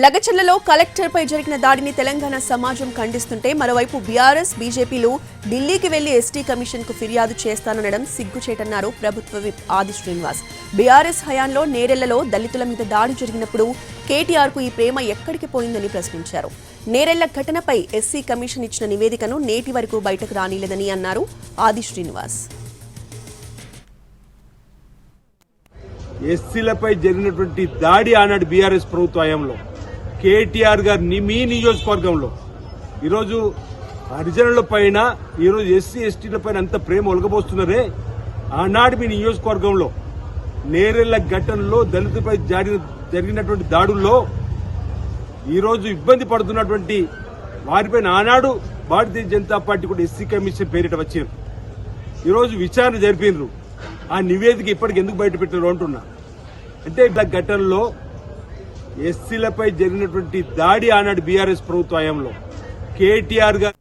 లగచర్లలో కలెక్టర్పై జరిగిన దాడిని తెలంగాణ సమాజం ఖండిస్తుంటే మరోవైపు బీఆర్ఎస్ బీజేపీలు ఢిల్లీకి వెళ్లి ఎస్టీ కమిషన్కు ఫిర్యాదు చేస్తాననడం సిగ్గుచేటన్నారు ప్రభుత్వ విప్ ఆది శ్రీనివాస్. బీఆర్ఎస్ హయాంలో నేరెళ్లలో దళితుల మీద దాడి జరిగినప్పుడు కేటీఆర్కు ఈ ప్రేమ ఎక్కడికి పోయిందని ప్రశ్నించారు. నేరెళ్ల ఘటనపై ఎస్సీ కమిషన్ ఇచ్చిన నివేదికను నేటి వరకు బయటకు రానిలేదని అన్నారు ఆది శ్రీనివాస్. ఎస్సీలపై జరిగినటువంటి దాడి ఆనాడు బీఆర్ఎస్ ప్రభుత్వ హయాంలో కేటీఆర్ గారు మీ నియోజకవర్గంలో ఈరోజు హరిజనుల పైన ఈరోజు ఎస్సీ ఎస్టీల పైన అంత ప్రేమ ఒలగబోస్తున్నారే. ఆనాడు మీ నియోజకవర్గంలో నేరెళ్ల ఘటనలో దళితులపై జరిగినటువంటి దాడుల్లో ఈరోజు ఇబ్బంది పడుతున్నటువంటి వారిపైన ఆనాడు భారతీయ జనతా పార్టీ కూడా ఎస్సీ కమిషన్ పేరిట వచ్చారు. ఈరోజు విచారణ జరిపినారు. ఆ నివేదిక ఇప్పటికి ఎందుకు బయట పెట్టారు అంటున్నా. అంటే ఘటనలో ఎస్సీలపై జరిగినటువంటి దాడి ఆనాడు బీఆర్ఎస్ ప్రభుత్వ హయాంలో కేటీఆర్ గారు